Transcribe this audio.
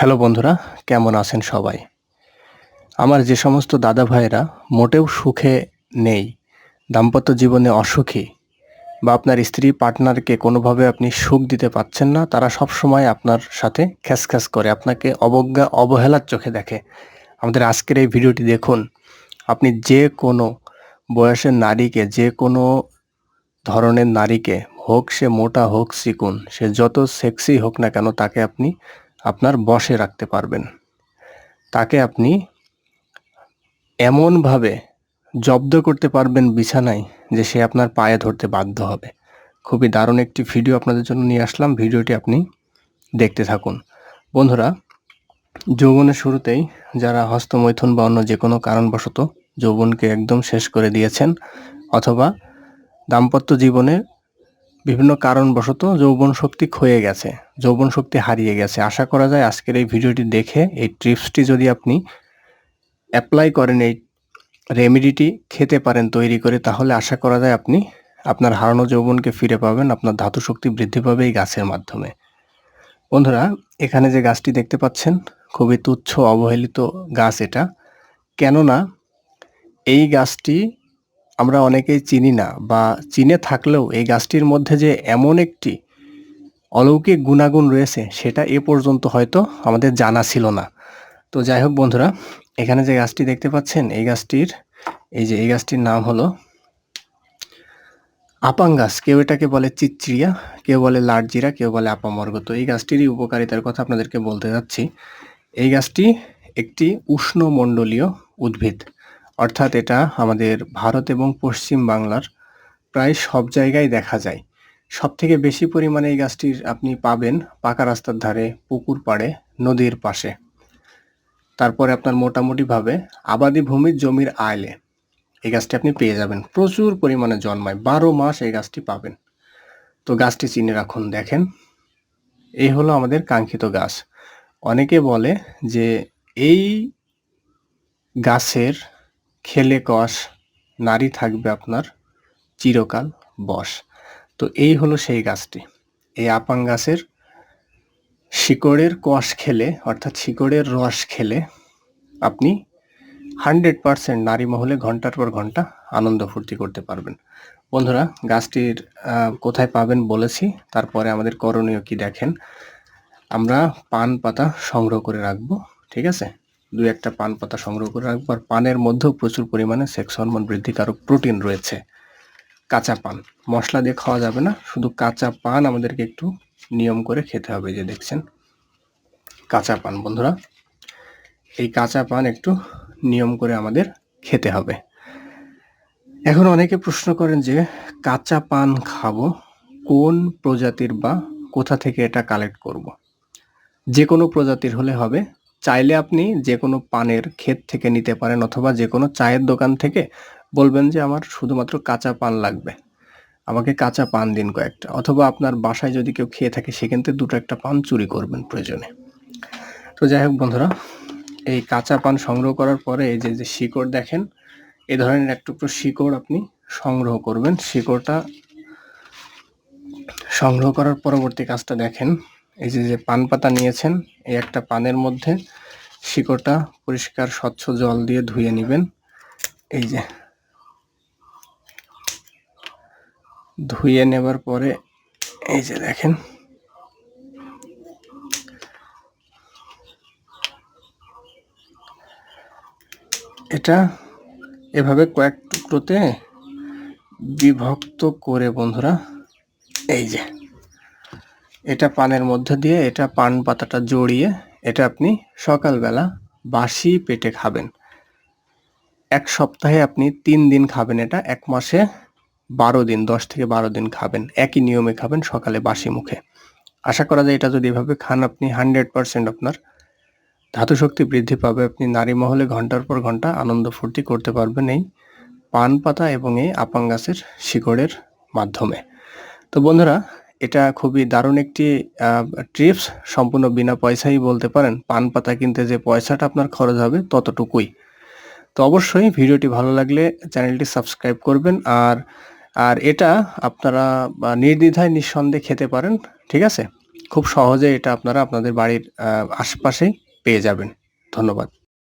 Hello বন্ধুরা, কেমন আছেন সবাই? আমার যে সমস্ত দাদা ভাইয়েরা মোটেও সুখে নেই, দাম্পত্য জীবনে অসুখী বা আপনার স্ত্রী পার্টনারকে কোনোভাবে আপনি সুখ দিতে পারছেন না, তারা সবসময় আপনার সাথে খ্যাসখ্যাস করে, আপনাকে অবজ্ঞা অবহেলার চোখে দেখে। আমাদের আজকের এই ভিডিওটি দেখুন। আপনি যে কোনো বয়সের নারীকে, যে কোনো ধরনের নারীকে, হোক সে মোটা হোক চিকন, সে যত সেক্সি হোক না কেন, তাকে আপনি আপনার বশে রাখতে পারবেন। তাকে আপনি এমনভাবে জব্দ করতে পারবেন বিছানায় যে সে আপনার পায়ে ধরতে বাধ্য হবে। খুবই দারুণ একটি ভিডিও আপনাদের জন্য নিয়ে আসলাম। ভিডিওটি আপনি দেখতে থাকুন। বন্ধুরা, যৌবনের শুরুতেই যারা হস্তমৈথুন বা অন্য যে কোনো কারণবশত যৌবনকে একদম শেষ করে দিয়েছেন, অথবা দাম্পত্য জীবনে বিভিন্ন কারণবশত যৌবন শক্তি ক্ষয়ে গেছে, যৌবন শক্তি হারিয়ে গেছে, আশা করা যায় আজকের এই ভিডিওটি দেখে এই টিপসটি যদি আপনি অ্যাপ্লাই করেন, এই রেমেডিটি খেতে পারেন তৈরি করে, তাহলে আশা করা যায় আপনি আপনার হারানো যৌবনকে ফিরে পাবেন, আপনার ধাতু শক্তি বৃদ্ধি পাবে এই গাছের মাধ্যমে। বন্ধুরা, এখানে যে গাছটি দেখতে পাচ্ছেন, খুবই তুচ্ছ অবহেলিত গাছ এটা। কেননা এই গাছটি আমরা অনেকেই চিনি না, বা চিনে থাকলেও এই গাছটির মধ্যে যে এমন একটি অলৌকিক গুণাগুণ রয়েছে সেটা এ পর্যন্ত হয়তো আমাদের জানা ছিল না। তো যাই হোক বন্ধুরা, এখানে যে গাছটি দেখতে পাচ্ছেন, এই গাছটির নাম হলো আপাং গাছ। কেউ এটাকে বলে চিচ্চিড়িয়া, কেউ বলে লাটজিরা, কেউ বলে আপামর্গ। তো এই গাছটিরই উপকারিতার কথা আপনাদেরকে বলতে যাচ্ছি। এই গাছটি একটি উষ্ণমণ্ডলীয় উদ্ভিদ, অর্থাৎ এটা আমাদের ভারত এবং পশ্চিম বাংলার প্রায় সব জায়গায় দেখা যায়। সবথেকে বেশি পরিমাণে এই গাছটির আপনি পাবেন পাকা রাস্তার ধারে, পুকুর পাড়ে, নদীর পাশে। তারপরে আপনার মোটামুটিভাবে আবাদি ভূমির জমির আইলে এই গাছটি আপনি পেয়ে যাবেন। প্রচুর পরিমাণে জন্মায়, 12 মাস এই গাছটি পাবেন। তো গাছটি চিনে রাখুন। দেখেন, এই হলো আমাদের কাঙ্ক্ষিত গাছ। অনেকে বলে যে এই গাছের খেলে কষ, নারী থাকবে আপনার চিরকাল বশ। তো এই হলো সেই গাছটি। এই আপাং গাছের শিকড়ের কষ খেলে, অর্থাৎ শিকড়ের রস খেলে আপনি 100% নারী মহলে ঘন্টার পর ঘন্টা আনন্দ ফুর্তি করতে পারবেন। বন্ধুরা, গাছটির কোথায় পাবেন বলেছি, তারপরে আমাদের করণীয় কি দেখেন। আমরা পান পাতা সংগ্রহ করে রাখবো, ঠিক আছে? 2-1টা পান পাতা সংগ্রহ করে রাখবো। আর পানের মধ্যেও প্রচুর পরিমাণে সেক্স হরমোন বৃদ্ধিকারক প্রোটিন রয়েছে। কাঁচা পান মশলা দিয়ে খাওয়া যাবে না, শুধু কাঁচা পান আমাদেরকে একটু নিয়ম করে খেতে হবে। যে দেখছেন কাঁচা পান, বন্ধুরা, এই কাঁচা পান একটু নিয়ম করে আমাদের খেতে হবে। এখন অনেকে প্রশ্ন করেন যে কাঁচা পান খাবো কোন প্রজাতির বা কোথা থেকে এটা কালেক্ট করব। যে কোনো প্রজাতির হলে হবে। চাইলে আপনি যে কোনো পানের ক্ষেত থেকে নিতে পারেন, অথবা যে কোনো চায়ের দোকান থেকে বলবেন যে আমার শুধুমাত্র কাঁচা পান লাগবে, আমাকে কাঁচা পান দিন কয়েকটা। অথবা আপনার বাসায় যদি কেউ খেয়ে থাকে, সেখান থেকে 2-1টা পান চুরি করবেন প্রয়োজনে। তো যাই হোক বন্ধুরা, এই কাঁচা পান সংগ্রহ করার পরে এই যে শিকড় দেখেন, এই ধরনের এক টুকরো শিকড় আপনি সংগ্রহ করবেন। শিকড়টা সংগ্রহ করার পরবর্তী কাজটা দেখেন। এই যে পান পাতা নিয়েছেন, এই একটা পানের মধ্যে শিকড়টা পরিষ্কার স্বচ্ছ জল দিয়ে ধুয়ে নেবেন। এই যে ধুয়ে নেবার পরে এই যে দেখেন, এটা এভাবে কয়েক টুকরোতে বিভক্ত করে বন্ধুরা, এই যে এটা পানের মধ্যে দিয়ে, এটা পান পাতাটা জড়িয়ে, এটা আপনি সকালবেলা বাসি পেটে খাবেন। 1 সপ্তাহে আপনি 3 দিন খাবেন এটা, 1 মাসে 12 দিন, 10 থেকে 12 দিন খাবেন। একই নিয়মে খাবেন, সকালে বাসি মুখে। আশা করা যায় এটা যদি এভাবে খান, আপনি 100% আপনার ধাতু শক্তি বৃদ্ধি পাবে। আপনি নারী মহলে ঘন্টার পর ঘন্টা আনন্দ ফুর্তি করতে পারবেন এই পান পাতা এবং এই আপাং গাছের শিকড়ের মাধ্যমে। তো বন্ধুরা, এটা খুবই দারুণ একটি টিপস, সম্পূর্ণ বিনা পয়সাই বলতে পারেন। পান পাতা কিনতে যে পয়সাটা আপনার খরচ হবে ততটুকুই। তো অবশ্যই ভিডিওটি ভালো লাগলে চ্যানেলটি সাবস্ক্রাইব করবেন। আর এটা আপনারা নির্দ্বিধায় নিঃসন্দেহে খেতে পারেন, ঠিক আছে? খুব সহজে এটা আপনারা আপনাদের বাড়ির আশেপাশেই পেয়ে যাবেন। ধন্যবাদ।